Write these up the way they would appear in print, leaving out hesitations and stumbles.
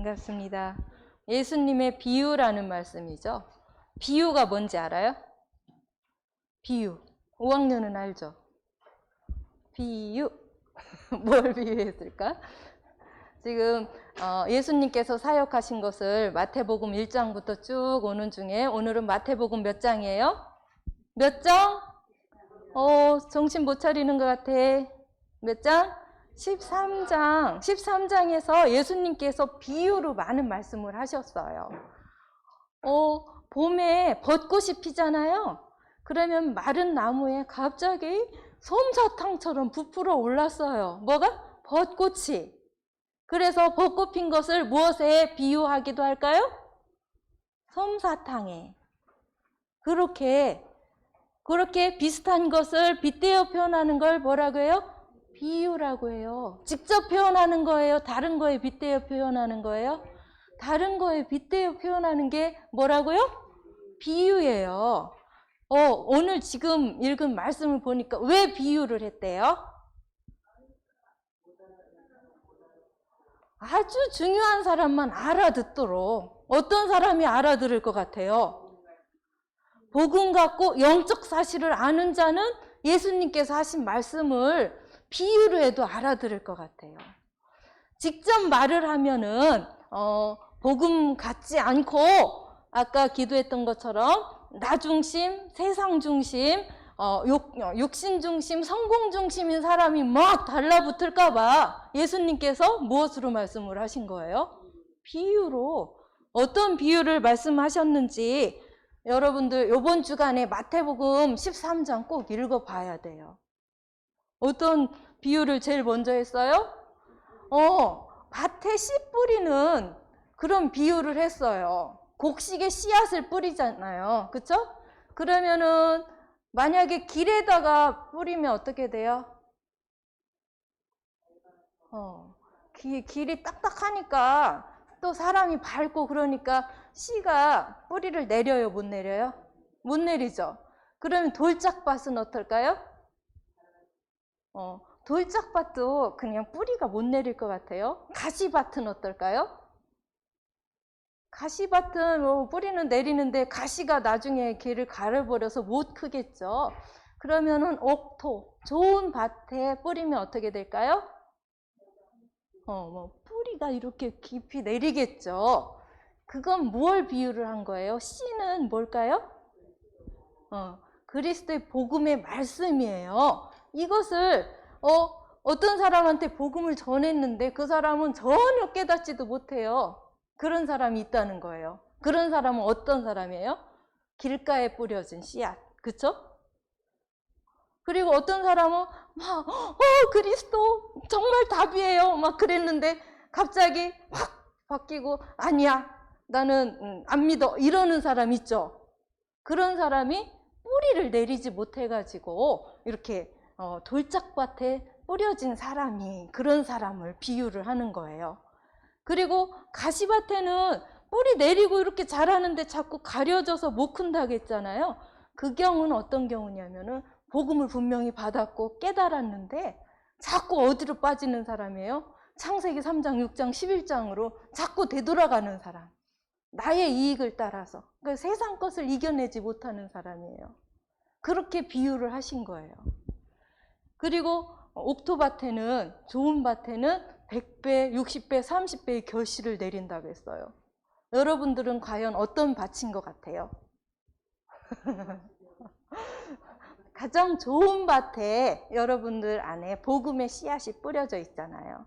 반갑습니다. 예수님의 비유라는 말씀이죠. 비유가 뭔지 알아요? 비유. 5학년은 알죠? 비유. 뭘 비유했을까? 지금 예수님께서 사역하신 것을 마태복음 1장부터 쭉 오는 중에 오늘은 마태복음 몇 장이에요? 몇 장? 정신 못 차리는 것 같아. 몇 장? 13장. 13장에서 예수님께서 비유로 많은 말씀을 하셨어요. 봄에 벚꽃이 피잖아요. 그러면 마른 나무에 갑자기 솜사탕처럼 부풀어 올랐어요. 뭐가? 벚꽃이. 그래서 벚꽃 핀 것을 무엇에 비유하기도 할까요? 솜사탕에. 그렇게 비슷한 것을 빗대어 표현하는 걸 뭐라고 해요? 비유라고 해요. 직접 표현하는 거예요? 다른 거에 빗대어 표현하는 거예요? 다른 거에 빗대어 표현하는 게 뭐라고요? 비유예요. 오늘 지금 읽은 말씀을 보니까 왜 비유를 했대요? 아주 중요한 사람만 알아듣도록. 어떤 사람이 알아들을 것 같아요? 복음 갖고 영적 사실을 아는 자는 예수님께서 하신 말씀을 비유로 해도 알아들을 것 같아요. 직접 말을 하면은 복음 같지 않고 아까 기도했던 것처럼 나 중심, 세상 중심, 육신 중심, 성공 중심인 사람이 막 달라붙을까 봐 예수님께서 무엇으로 말씀을 하신 거예요? 비유로. 어떤 비유를 말씀하셨는지 여러분들 이번 주간에 마태복음 13장 꼭 읽어봐야 돼요. 어떤 비유를 제일 먼저 했어요? 밭에 씨 뿌리는 그런 비유를 했어요. 곡식에 씨앗을 뿌리잖아요. 그쵸? 그러면은 만약에 길에다가 뿌리면 어떻게 돼요? 길이 딱딱하니까 또 사람이 밟고 그러니까 씨가 뿌리를 내려요? 못 내려요? 못 내리죠. 그러면 돌짝밭은 어떨까요? 돌짝밭도 그냥 뿌리가 못 내릴 것 같아요. 가시밭은 어떨까요? 가시밭은 뿌리는 내리는데 가시가 나중에 길을 가려버려서 못 크겠죠. 그러면은 옥토, 좋은 밭에 뿌리면 어떻게 될까요? 뿌리가 이렇게 깊이 내리겠죠. 그건 뭘 비유를 한 거예요? 씨는 뭘까요? 그리스도의 복음의 말씀이에요. 이것을 어떤 사람한테 복음을 전했는데 그 사람은 전혀 깨닫지도 못해요. 그런 사람이 있다는 거예요. 그런 사람은 어떤 사람이에요? 길가에 뿌려진 씨앗. 그쵸? 그리고 어떤 사람은 막 그리스도 정말 답이에요. 막 그랬는데 갑자기 확 바뀌고 아니야. 나는 안 믿어. 이러는 사람 있죠. 그런 사람이 뿌리를 내리지 못해가지고 이렇게 돌짝밭에 뿌려진 사람이 그런 사람을 비유를 하는 거예요. 그리고 가시밭에는 뿌리 내리고 이렇게 자라는데 자꾸 가려져서 못 큰다고 했잖아요. 그 경우는 어떤 경우냐면은 복음을 분명히 받았고 깨달았는데 자꾸 어디로 빠지는 사람이에요? 창세기 3장, 6장, 11장으로 자꾸 되돌아가는 사람. 나의 이익을 따라서. 그러니까 세상 것을 이겨내지 못하는 사람이에요. 그렇게 비유를 하신 거예요. 그리고 옥토밭에는, 좋은 밭에는 100배, 60배, 30배의 결실을 내린다고 했어요. 여러분들은 과연 어떤 밭인 것 같아요? 가장 좋은 밭에 여러분들 안에 복음의 씨앗이 뿌려져 있잖아요.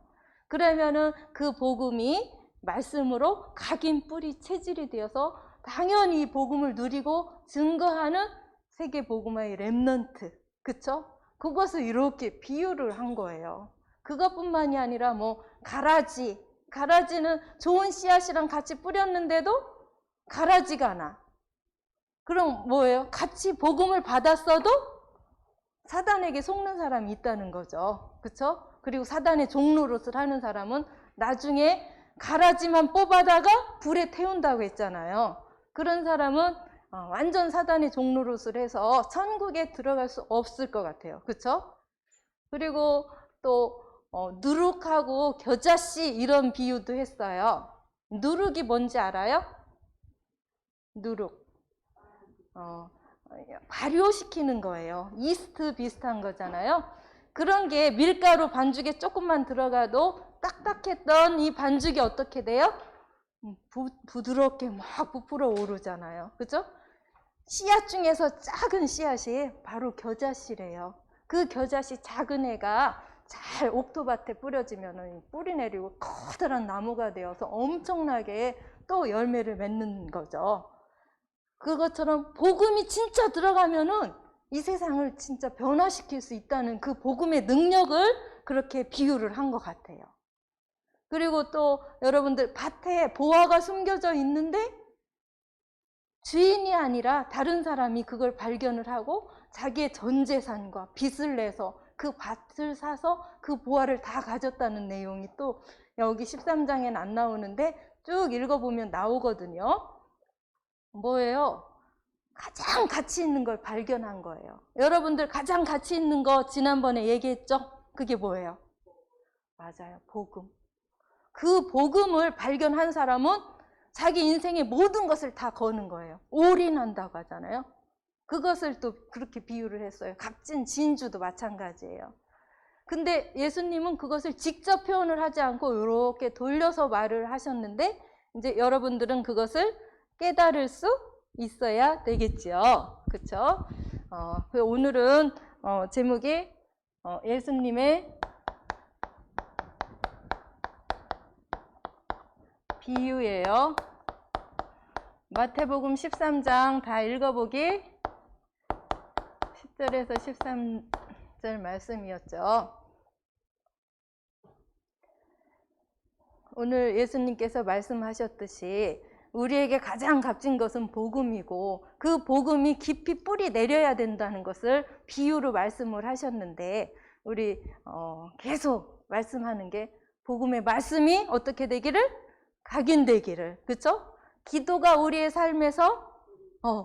그러면은 그 복음이 말씀으로 각인 뿌리 체질이 되어서 당연히 복음을 누리고 증거하는 세계 복음화의 렘넌트. 그쵸? 그것을 이렇게 비유를 한 거예요. 그것뿐만이 아니라 가라지는 좋은 씨앗이랑 같이 뿌렸는데도 가라지가 나. 그럼 뭐예요? 같이 복음을 받았어도 사단에게 속는 사람이 있다는 거죠. 그쵸? 그리고 사단의 종노릇을 하는 사람은 나중에 가라지만 뽑아다가 불에 태운다고 했잖아요. 그런 사람은 완전 사단의 종노릇을 해서 천국에 들어갈 수 없을 것 같아요. 그쵸? 그리고 또 누룩하고 겨자씨 이런 비유도 했어요. 누룩이 뭔지 알아요? 누룩. 발효시키는 거예요. 이스트 비슷한 거잖아요. 그런 게 밀가루 반죽에 조금만 들어가도 딱딱했던 이 반죽이 어떻게 돼요? 부드럽게 막 부풀어 오르잖아요. 그죠? 씨앗 중에서 작은 씨앗이 바로 겨자씨래요. 그 겨자씨 작은 애가 잘 옥토밭에 뿌려지면 뿌리 내리고 커다란 나무가 되어서 엄청나게 또 열매를 맺는 거죠. 그것처럼 복음이 진짜 들어가면은 이 세상을 진짜 변화시킬 수 있다는 그 복음의 능력을 그렇게 비유를 한 것 같아요. 그리고 또 여러분들 밭에 보화가 숨겨져 있는데 주인이 아니라 다른 사람이 그걸 발견을 하고 자기의 전 재산과 빚을 내서 그 밭을 사서 그 보화를 다 가졌다는 내용이 또 여기 13장에는 안 나오는데 쭉 읽어보면 나오거든요. 뭐예요? 가장 가치 있는 걸 발견한 거예요. 여러분들 가장 가치 있는 거 지난번에 얘기했죠? 그게 뭐예요? 맞아요. 복음. 그 복음을 발견한 사람은 자기 인생의 모든 것을 다 거는 거예요. 올인한다고 하잖아요. 그것을 또 그렇게 비유를 했어요. 값진 진주도 마찬가지예요. 근데 예수님은 그것을 직접 표현을 하지 않고 이렇게 돌려서 말을 하셨는데 이제 여러분들은 그것을 깨달을 수 있어야 되겠죠. 그렇죠? 오늘은 제목이 예수님의 비유예요. 마태복음 13장 다 읽어보기. 10절에서 13절 말씀이었죠. 오늘 예수님께서 말씀하셨듯이 우리에게 가장 값진 것은 복음이고 그 복음이 깊이 뿌리 내려야 된다는 것을 비유로 말씀을 하셨는데 우리 계속 말씀하는 게 복음의 말씀이 어떻게 되기를? 각인되기를. 그렇죠? 기도가 우리의 삶에서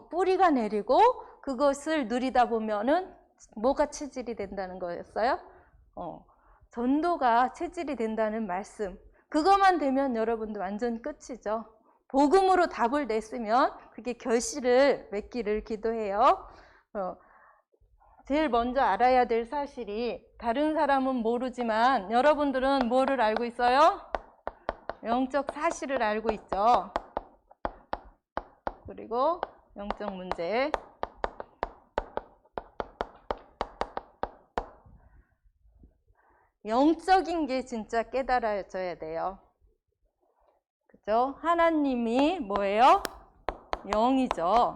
뿌리가 내리고 그것을 누리다 보면은 뭐가 체질이 된다는 거였어요? 전도가 체질이 된다는 말씀. 그것만 되면 여러분들 완전 끝이죠. 복음으로 답을 냈으면 그게 결실을 맺기를 기도해요. 제일 먼저 알아야 될 사실이 다른 사람은 모르지만 여러분들은 뭐를 알고 있어요? 영적 사실을 알고 있죠. 그리고 영적 문제. 영적인 게 진짜 깨달아져야 돼요. 그죠? 하나님이 뭐예요? 영이죠.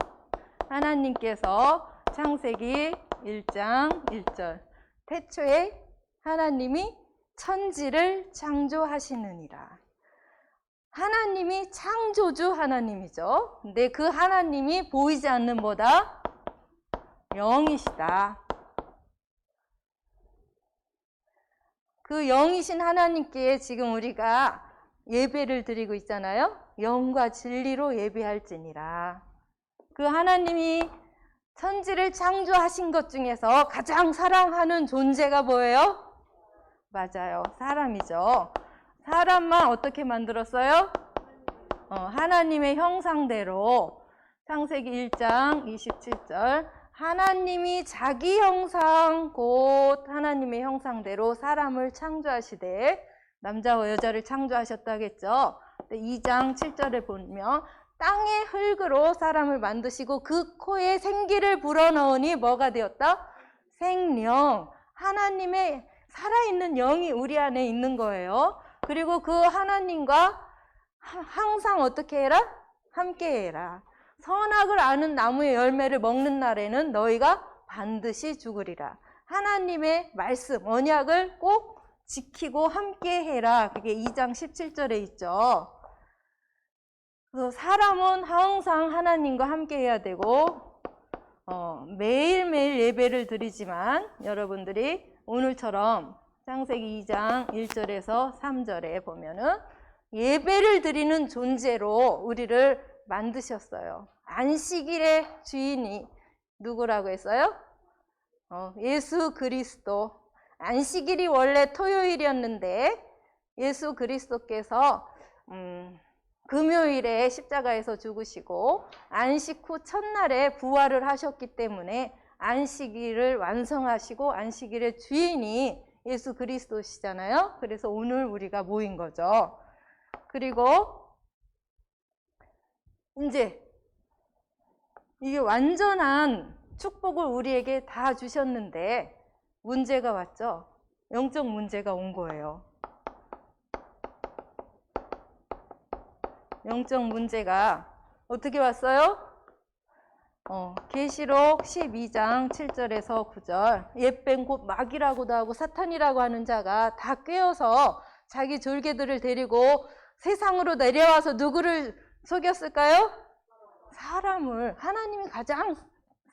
하나님께서 창세기 1장 1절 태초에 하나님이 천지를 창조하시느니라. 하나님이 창조주 하나님이죠. 근데 그 하나님이 보이지 않는 뭐다? 영이시다. 그 영이신 하나님께 지금 우리가 예배를 드리고 있잖아요. 영과 진리로 예배할지니라. 그 하나님이 천지를 창조하신 것 중에서 가장 사랑하는 존재가 뭐예요? 맞아요. 사람이죠. 사람만 어떻게 만들었어요? 하나님의 형상대로. 창세기 1장 27절 하나님이 자기 형상 곧 하나님의 형상대로 사람을 창조하시되 남자와 여자를 창조하셨다겠죠. 2장 7절에 보면 땅의 흙으로 사람을 만드시고 그 코에 생기를 불어넣으니 뭐가 되었다? 생령. 하나님의 살아있는 영이 우리 안에 있는 거예요. 그리고 그 하나님과 항상 어떻게 해라? 함께 해라. 선악을 아는 나무의 열매를 먹는 날에는 너희가 반드시 죽으리라. 하나님의 말씀, 언약을 꼭 지키고 함께 해라. 그게 2장 17절에 있죠. 그래서 사람은 항상 하나님과 함께 해야 되고 매일매일 예배를 드리지만 여러분들이 오늘처럼 창세기 2장 1절에서 3절에 보면은 예배를 드리는 존재로 우리를 만드셨어요. 안식일의 주인이 누구라고 했어요? 예수 그리스도. 안식일이 원래 토요일이었는데 예수 그리스도께서 금요일에 십자가에서 죽으시고 안식 후 첫날에 부활을 하셨기 때문에 안식일을 완성하시고 안식일의 주인이 예수 그리스도시잖아요. 그래서 오늘 우리가 모인 거죠. 그리고 이제 이게 완전한 축복을 우리에게 다 주셨는데 문제가 왔죠. 영적 문제가 온 거예요. 영적 문제가 어떻게 왔어요? 계시록 12장 7절에서 9절. 옛뱀 곧 마귀라고도 하고 사탄이라고 하는 자가 다 꿰어서 자기 졸개들을 데리고 세상으로 내려와서 누구를 속였을까요? 사람을, 하나님이 가장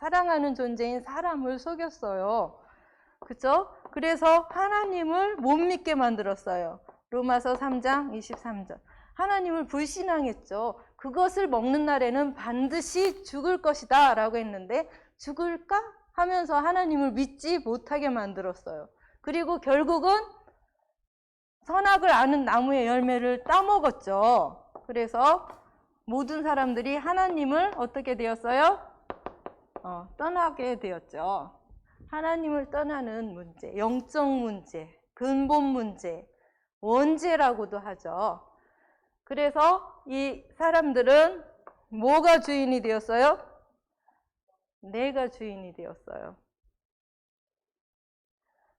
사랑하는 존재인 사람을 속였어요. 그죠? 그래서 하나님을 못 믿게 만들었어요. 로마서 3장 23절. 하나님을 불신앙했죠. 그것을 먹는 날에는 반드시 죽을 것이다 라고 했는데 죽을까? 하면서 하나님을 믿지 못하게 만들었어요. 그리고 결국은 선악을 아는 나무의 열매를 따먹었죠. 그래서 모든 사람들이 하나님을 어떻게 되었어요? 떠나게 되었죠. 하나님을 떠나는 문제, 영적 문제, 근본 문제, 원죄라고도 하죠. 그래서 이 사람들은 뭐가 주인이 되었어요? 내가 주인이 되었어요.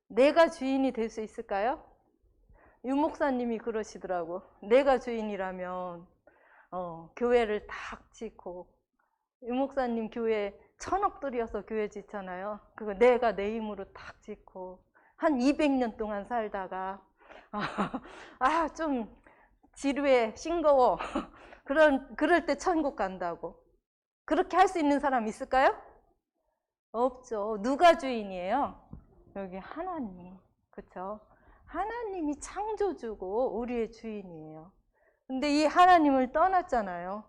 내가 주인이 될 수 있을까요? 유 목사님이 그러시더라고. 내가 주인이라면 교회를 탁 짓고, 유 목사님 교회 1,000억 들여서 교회 짓잖아요. 그거 내가 내 힘으로 탁 짓고 한 200년 동안 살다가 좀 지루해, 싱거워. 그럴 때 천국 간다고. 그렇게 할 수 있는 사람 있을까요? 없죠. 누가 주인이에요? 여기 하나님. 그렇죠? 하나님이 창조주고 우리의 주인이에요. 근데 이 하나님을 떠났잖아요.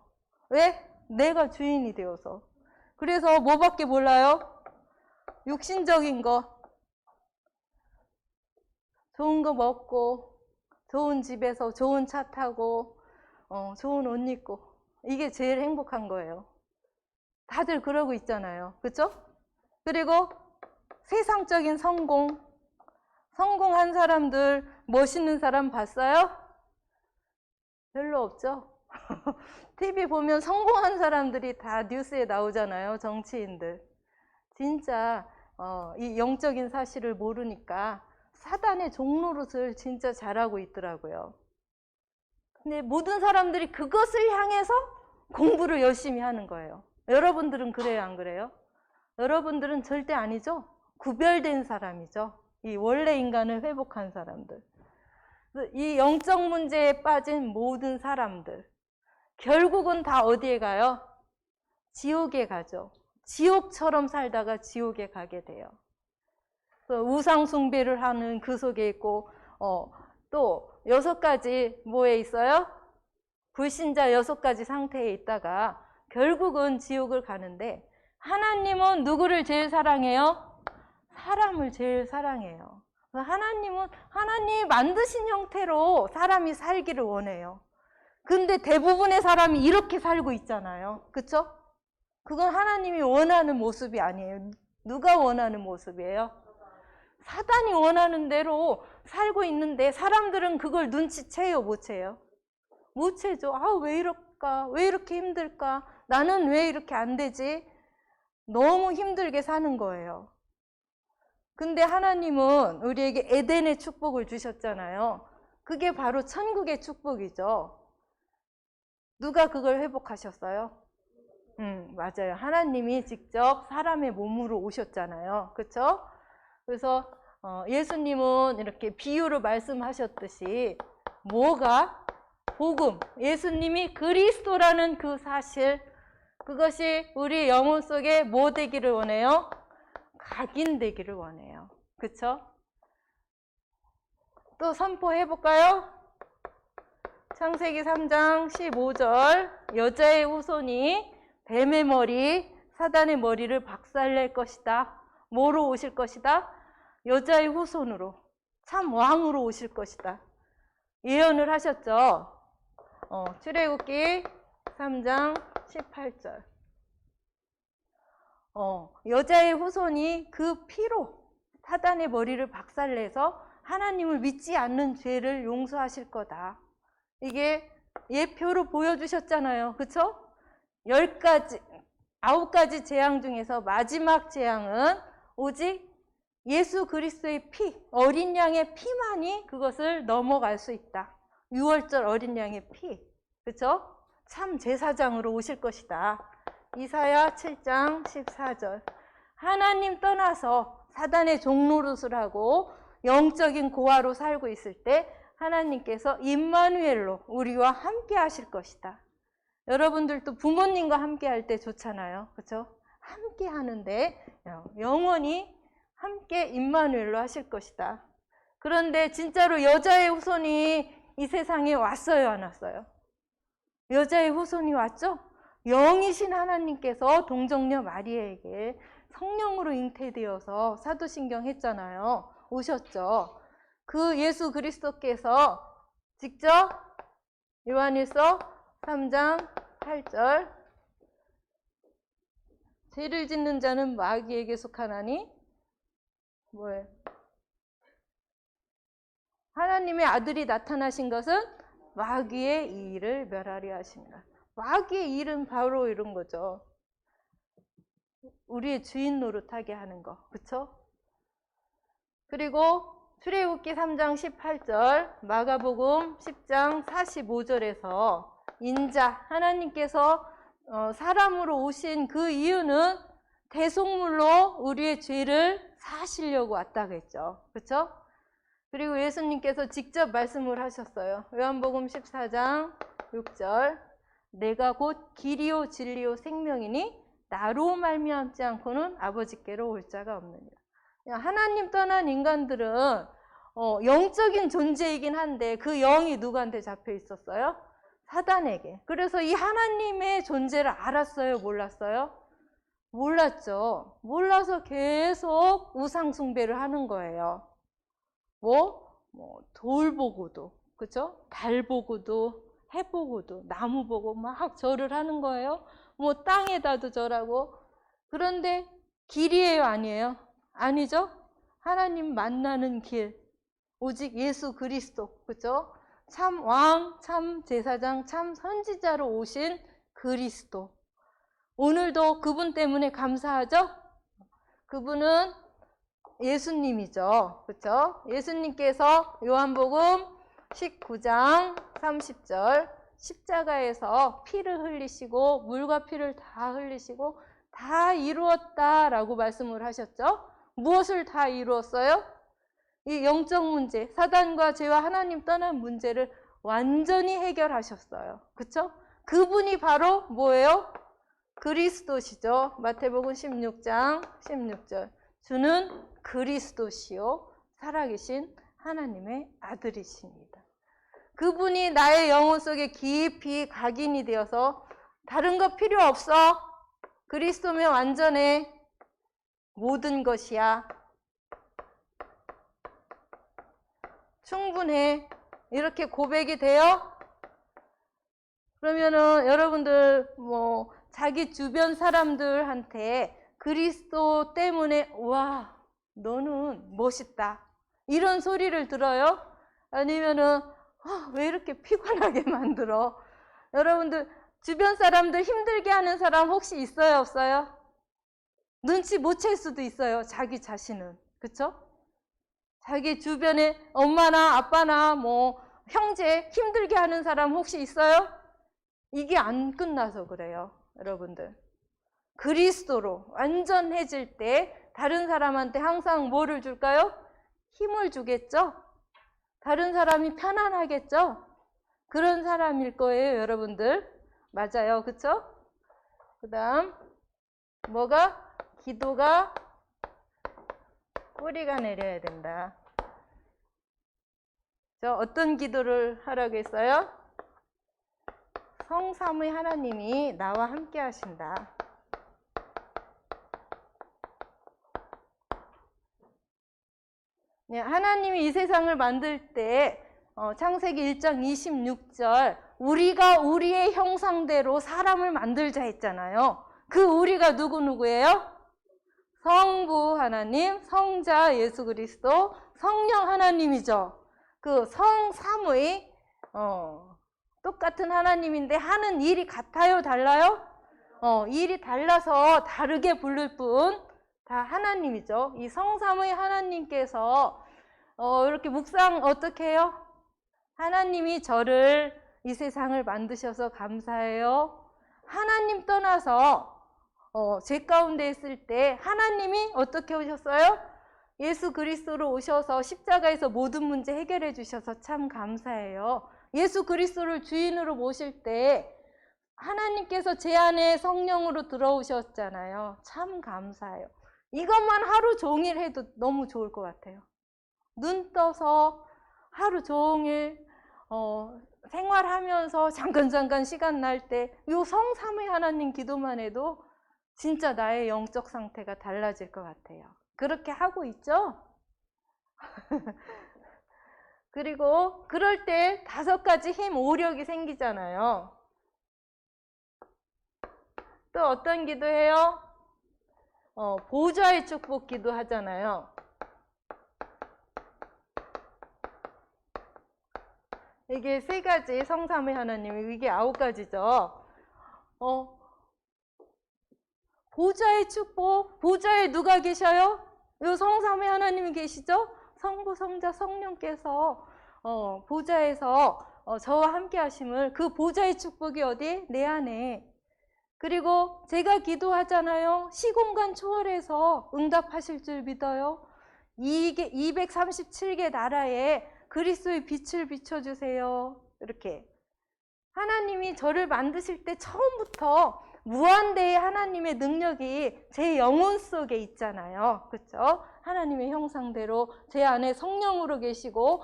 왜? 내가 주인이 되어서. 그래서 뭐밖에 몰라요? 육신적인 거. 좋은 거 먹고, 좋은 집에서 좋은 차 타고, 좋은 옷 입고. 이게 제일 행복한 거예요. 다들 그러고 있잖아요. 그렇죠? 그리고 세상적인 성공. 성공한 사람들, 멋있는 사람 봤어요? 별로 없죠? TV 보면 성공한 사람들이 다 뉴스에 나오잖아요. 정치인들. 진짜 이 영적인 사실을 모르니까 사단의 종노릇을 진짜 잘하고 있더라고요. 근데 모든 사람들이 그것을 향해서 공부를 열심히 하는 거예요. 여러분들은 그래요, 안 그래요? 여러분들은 절대 아니죠? 구별된 사람이죠. 이 원래 인간을 회복한 사람들. 이 영적 문제에 빠진 모든 사람들. 결국은 다 어디에 가요? 지옥에 가죠. 지옥처럼 살다가 지옥에 가게 돼요. 우상 숭배를 하는 그 속에 있고, 또 6가지 뭐에 있어요? 불신자 6가지 상태에 있다가 결국은 지옥을 가는데, 하나님은 누구를 제일 사랑해요? 사람을 제일 사랑해요. 하나님이 만드신 형태로 사람이 살기를 원해요. 근데 대부분의 사람이 이렇게 살고 있잖아요. 그쵸? 그건 하나님이 원하는 모습이 아니에요. 누가 원하는 모습이에요? 사단이 원하는 대로 살고 있는데 사람들은 그걸 눈치채요, 못 채요? 못 채죠. 왜 이럴까? 왜 이렇게 힘들까? 나는 왜 이렇게 안 되지? 너무 힘들게 사는 거예요. 근데 하나님은 우리에게 에덴의 축복을 주셨잖아요. 그게 바로 천국의 축복이죠. 누가 그걸 회복하셨어요? 맞아요. 하나님이 직접 사람의 몸으로 오셨잖아요. 그렇죠? 그래서 예수님은 이렇게 비유로 말씀하셨듯이 뭐가? 복음. 예수님이 그리스도라는 그 사실, 그것이 우리 영혼 속에 뭐 되기를 원해요? 각인되기를 원해요. 그렇죠? 또 선포해 볼까요? 창세기 3장 15절. 여자의 후손이 뱀의 머리, 사단의 머리를 박살낼 것이다. 뭐로 오실 것이다? 여자의 후손으로, 참 왕으로 오실 것이다. 예언을 하셨죠. 출애굽기 3장 18절. 여자의 후손이 그 피로 사단의 머리를 박살내서 하나님을 믿지 않는 죄를 용서하실 거다. 이게 예표로 보여주셨잖아요. 그쵸? 9가지 재앙 중에서 마지막 재앙은 오직 예수 그리스도의 피, 어린 양의 피만이 그것을 넘어갈 수 있다. 6월절 어린 양의 피. 그쵸? 참 제사장으로 오실 것이다. 이사야 7장 14절. 하나님 떠나서 사단의 종노릇을 하고 영적인 고아로 살고 있을 때 하나님께서 임마누엘로 우리와 함께 하실 것이다. 여러분들도 부모님과 함께 할 때 좋잖아요. 그렇죠? 함께 하는데 영원히 함께 임마누엘로 하실 것이다. 그런데 진짜로 여자의 후손이 이 세상에 왔어요, 안 왔어요? 여자의 후손이 왔죠? 영이신 하나님께서 동정녀 마리아에게 성령으로 잉태되어서 사도신경 했잖아요. 오셨죠. 그 예수 그리스도께서 직접 요한일서 3장 8절 죄를 짓는 자는 마귀에게 속하나니 뭐예요? 하나님의 아들이 나타나신 것은 마귀의 이 일을 멸하려 하십니다. 마귀의 일은 바로 이런 거죠. 우리의 주인 노릇하게 하는 거. 그렇죠? 그리고 출애굽기 3장 18절, 마가복음 10장 45절에서 인자 하나님께서 사람으로 오신 그 이유는 대속물로 우리의 죄를 사하시려고 왔다고 했죠. 그렇죠? 그리고 예수님께서 직접 말씀을 하셨어요. 요한복음 14장 6절, 내가 곧 길이요 진리요 생명이니 나로 말미암지 않고는 아버지께로 올 자가 없느니라. 하나님 떠난 인간들은 영적인 존재이긴 한데 그 영이 누구한테 잡혀 있었어요? 사단에게. 그래서 이 하나님의 존재를 알았어요? 몰랐어요? 몰랐죠. 몰라서 계속 우상 숭배를 하는 거예요. 돌 보고도, 그죠? 달 보고도, 해 보고도, 나무 보고 막 절을 하는 거예요. 땅에다도 절하고. 그런데 길이에요, 아니에요? 아니죠? 하나님 만나는 길, 오직 예수 그리스도, 그죠? 참 왕, 참 제사장, 참 선지자로 오신 그리스도. 오늘도 그분 때문에 감사하죠? 그분은 예수님이죠. 그렇죠? 예수님께서 요한복음 19장 30절 십자가에서 피를 흘리시고 물과 피를 다 흘리시고 다 이루었다라고 말씀을 하셨죠. 무엇을 다 이루었어요? 이 영적 문제, 사단과 죄와 하나님 떠난 문제를 완전히 해결하셨어요. 그렇죠? 그분이 바로 뭐예요? 그리스도시죠. 마태복음 16장 16절. 주는 그리스도시요 살아계신 하나님의 아들이십니다. 그분이 나의 영혼 속에 깊이 각인이 되어서 다른 거 필요 없어. 그리스도면 완전해. 모든 것이야. 충분해. 이렇게 고백이 돼요? 그러면은 여러분들 자기 주변 사람들한테 그리스도 때문에 와 너는 멋있다 이런 소리를 들어요? 아니면은 왜 이렇게 피곤하게 만들어? 여러분들 주변 사람들 힘들게 하는 사람 혹시 있어요, 없어요? 눈치 못 챌 수도 있어요, 자기 자신은. 그쵸? 자기 주변에 엄마나 아빠나 형제 힘들게 하는 사람 혹시 있어요? 이게 안 끝나서 그래요, 여러분들. 그리스도로 완전해질 때 다른 사람한테 항상 뭐를 줄까요? 힘을 주겠죠? 다른 사람이 편안하겠죠? 그런 사람일 거예요, 여러분들. 맞아요, 그쵸? 그 다음 기도가 뿌리가 내려야 된다. 어떤 기도를 하라고 했어요? 성삼위 하나님이 나와 함께 하신다. 하나님이 이 세상을 만들 때 창세기 1장 26절 우리가 우리의 형상대로 사람을 만들자 했잖아요. 그 우리가 누구예요? 성부 하나님, 성자 예수 그리스도, 성령 하나님이죠. 그 성삼의 똑같은 하나님인데 하는 일이 같아요? 달라요? 일이 달라서 다르게 부를 뿐 다 하나님이죠. 이 성삼의 하나님께서 이렇게 묵상 어떻게 해요? 하나님이 저를 이 세상을 만드셔서 감사해요. 하나님 떠나서 제 가운데 있을 때 하나님이 어떻게 오셨어요? 예수 그리스도로 오셔서 십자가에서 모든 문제 해결해 주셔서 참 감사해요. 예수 그리스도를 주인으로 모실 때 하나님께서 제 안에 성령으로 들어오셨잖아요. 참 감사해요. 이것만 하루 종일 해도 너무 좋을 것 같아요. 눈 떠서 하루 종일 생활하면서 잠깐 시간 날 때 이 성삼위 하나님 기도만 해도 진짜 나의 영적 상태가 달라질 것 같아요. 그렇게 하고 있죠? 그리고 그럴 때 5가지 힘, 오력이 생기잖아요. 또 어떤 기도해요? 보좌의 축복 기도하잖아요. 이게 3가지 성삼위 하나님, 이게 9가지죠. 보좌의 축복, 보좌에 누가 계셔요? 이 성삼위 하나님이 계시죠? 성부, 성자, 성령께서 보좌에서 저와 함께 하심을, 그 보좌의 축복이 어디? 내 안에. 그리고 제가 기도하잖아요. 시공간 초월해서 응답하실 줄 믿어요. 237개 나라에 그리스도의 빛을 비춰주세요. 이렇게 하나님이 저를 만드실 때 처음부터 무한대의 하나님의 능력이 제 영혼 속에 있잖아요. 그렇죠? 하나님의 형상대로 제 안에 성령으로 계시고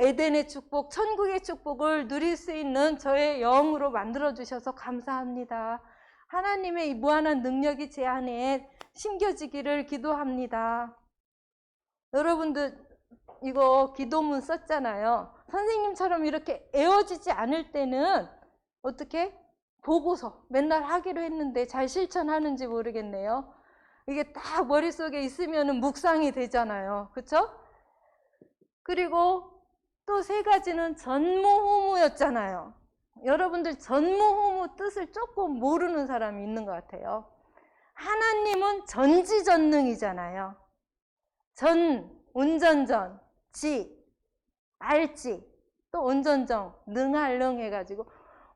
에덴의 축복, 천국의 축복을 누릴 수 있는 저의 영으로 만들어주셔서 감사합니다. 하나님의 이 무한한 능력이 제 안에 심겨지기를 기도합니다. 여러분들 이거 기도문 썼잖아요. 선생님처럼 이렇게 애워지지 않을 때는 어떻게? 보고서 맨날 하기로 했는데 잘 실천하는지 모르겠네요. 이게 딱 머릿속에 있으면 묵상이 되잖아요. 그렇죠? 그리고 또 3가지는 전무후무였잖아요. 여러분들 전무후무 뜻을 조금 모르는 사람이 있는 것 같아요. 하나님은 전지전능이잖아요. 전, 온전전, 지, 알지, 또 온전정, 능할능 해가지고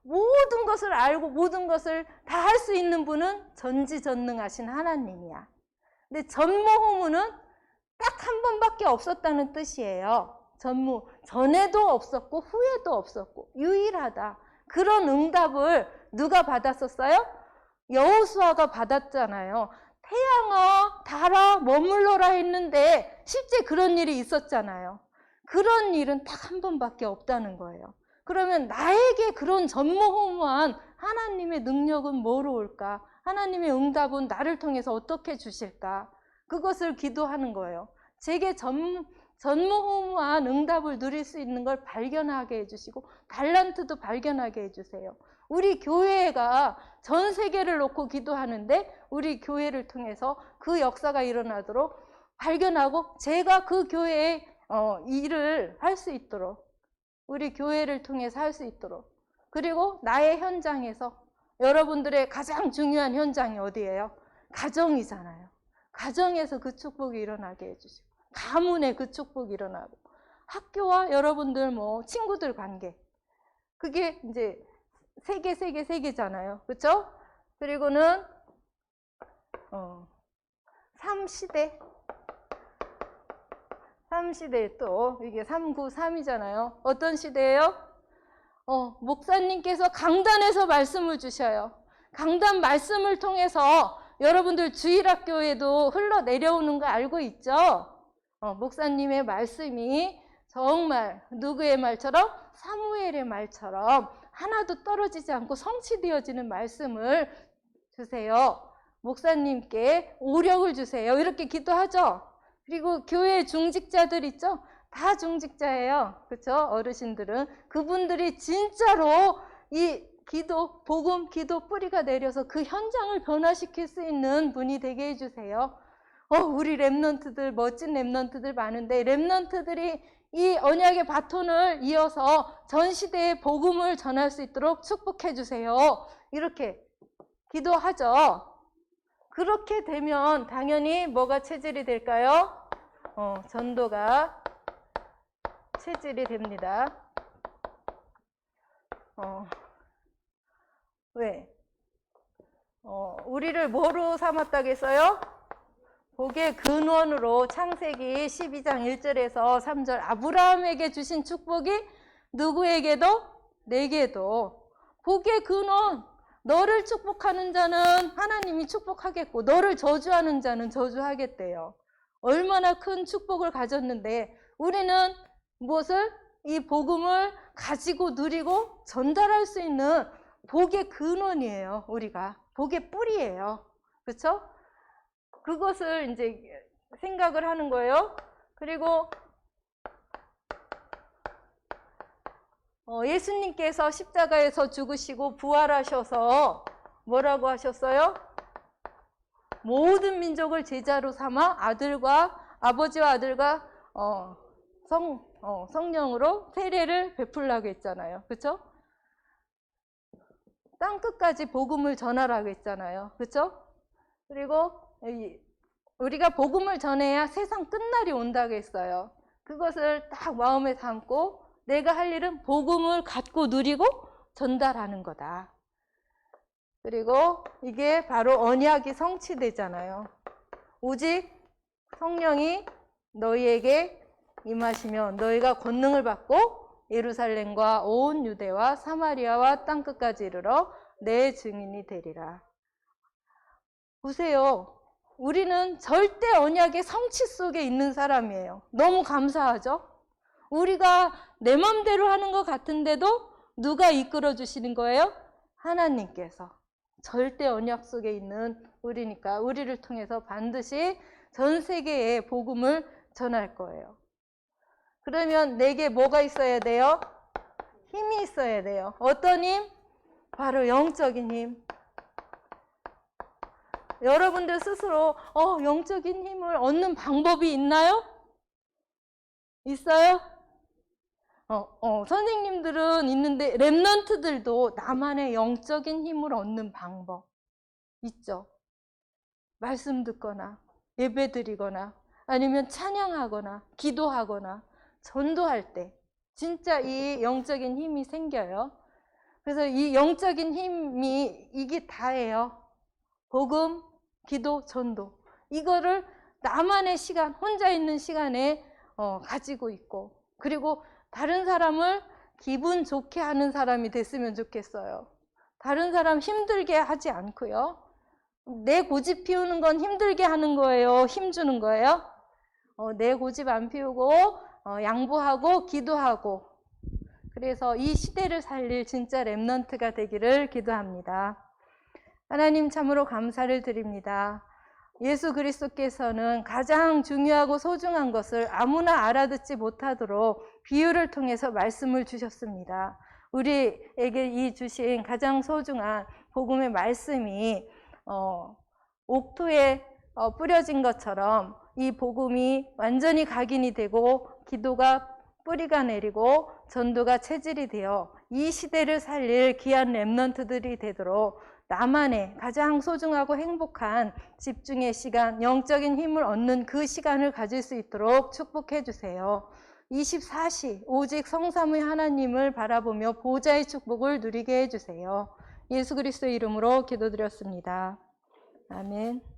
모든 것을 알고 모든 것을 다 할 수 있는 분은 전지전능하신 하나님이야. 근데 전무후무는 딱 한 번밖에 없었다는 뜻이에요. 전무, 전에도 없었고 후에도 없었고 유일하다. 그런 응답을 누가 받았었어요? 여호수아가 받았잖아요. 태양아, 달아, 머물러라 했는데 실제 그런 일이 있었잖아요. 그런 일은 딱 한 번밖에 없다는 거예요. 그러면 나에게 그런 전무후무한 하나님의 능력은 뭐로 올까? 하나님의 응답은 나를 통해서 어떻게 주실까? 그것을 기도하는 거예요. 제게 전무후무한 응답을 누릴 수 있는 걸 발견하게 해주시고 달란트도 발견하게 해주세요. 우리 교회가 전 세계를 놓고 기도하는데 우리 교회를 통해서 그 역사가 일어나도록 발견하고 제가 그 교회에 일을 할 수 있도록 우리 교회를 통해서 할 수 있도록 그리고 나의 현장에서 여러분들의 가장 중요한 현장이 어디예요? 가정이잖아요. 가정에서 그 축복이 일어나게 해주시고 가문에 그 축복이 일어나고 학교와 여러분들 친구들 관계 그게 이제 세 개잖아요. 그렇죠? 그리고는 3시대 또 이게 393이잖아요. 어떤 시대예요? 목사님께서 강단에서 말씀을 주셔요. 강단 말씀을 통해서 여러분들 주일학교에도 흘러내려오는 거 알고 있죠? 목사님의 말씀이 정말 누구의 말처럼? 사무엘의 말처럼 하나도 떨어지지 않고 성취되어지는 말씀을 주세요. 목사님께 오력을 주세요. 이렇게 기도하죠. 그리고 교회 중직자들 있죠? 다 중직자예요. 그렇죠? 어르신들은. 그분들이 진짜로 이 기도, 복음, 기도 뿌리가 내려서 그 현장을 변화시킬 수 있는 분이 되게 해주세요. 우리 랩런트들, 멋진 랩런트들 많은데 랩런트들이 이 언약의 바톤을 이어서 전 시대에 복음을 전할 수 있도록 축복해 주세요. 이렇게 기도하죠. 그렇게 되면 당연히 뭐가 체질이 될까요? 전도가 체질이 됩니다. 왜? 우리를 뭐로 삼았다겠어요? 복의 근원으로. 창세기 12장 1절에서 3절 아브라함에게 주신 축복이 누구에게도? 내게도. 복의 근원. 너를 축복하는 자는 하나님이 축복하겠고 너를 저주하는 자는 저주하겠대요. 얼마나 큰 축복을 가졌는데 우리는 무엇을? 이 복음을 가지고 누리고 전달할 수 있는 복의 근원이에요. 우리가 복의 뿌리예요. 그렇죠? 그것을 이제 생각을 하는 거예요. 그리고 예수님께서 십자가에서 죽으시고 부활하셔서 뭐라고 하셨어요? 모든 민족을 제자로 삼아 아버지와 아들과 성령으로 세례를 베풀라고 했잖아요. 그렇죠? 땅 끝까지 복음을 전하라고 했잖아요. 그렇죠? 그리고 우리가 복음을 전해야 세상 끝날이 온다고 했어요. 그것을 딱 마음에 담고 내가 할 일은 복음을 갖고 누리고 전달하는 거다. 그리고 이게 바로 언약이 성취되잖아요. 오직 성령이 너희에게 임하시면 너희가 권능을 받고 예루살렘과 온 유대와 사마리아와 땅끝까지 이르러 내 증인이 되리라. 보세요. 우리는 절대 언약의 성취 속에 있는 사람이에요. 너무 감사하죠? 우리가 내 맘대로 하는 것 같은데도 누가 이끌어 주시는 거예요? 하나님께서. 절대 언약 속에 있는 우리니까 우리를 통해서 반드시 전 세계에 복음을 전할 거예요. 그러면 내게 뭐가 있어야 돼요? 힘이 있어야 돼요. 어떤 힘? 바로 영적인 힘. 여러분들 스스로 영적인 힘을 얻는 방법이 있나요? 있어요? 선생님들은 있는데 랩런트들도 나만의 영적인 힘을 얻는 방법 있죠. 말씀 듣거나 예배 드리거나 아니면 찬양하거나 기도하거나 전도할 때 진짜 이 영적인 힘이 생겨요. 그래서 이 영적인 힘이 이게 다예요. 복음, 기도, 전도. 이거를 나만의 시간, 혼자 있는 시간에 가지고 있고 그리고 다른 사람을 기분 좋게 하는 사람이 됐으면 좋겠어요. 다른 사람 힘들게 하지 않고요. 내 고집 피우는 건 힘들게 하는 거예요? 힘주는 거예요? 내 고집 안 피우고 양보하고 기도하고 그래서 이 시대를 살릴 진짜 랩런트가 되기를 기도합니다. 하나님 참으로 감사를 드립니다. 예수 그리스도께서는 가장 중요하고 소중한 것을 아무나 알아듣지 못하도록 비유를 통해서 말씀을 주셨습니다. 우리에게 이 주신 가장 소중한 복음의 말씀이 옥토에 뿌려진 것처럼 이 복음이 완전히 각인이 되고 기도가 뿌리가 내리고 전도가 체질이 되어 이 시대를 살릴 귀한 랩런트들이 되도록 나만의 가장 소중하고 행복한 집중의 시간, 영적인 힘을 얻는 그 시간을 가질 수 있도록 축복해 주세요. 24시 오직 성삼위 하나님을 바라보며 보좌의 축복을 누리게 해주세요. 예수 그리스도의 이름으로 기도드렸습니다. 아멘.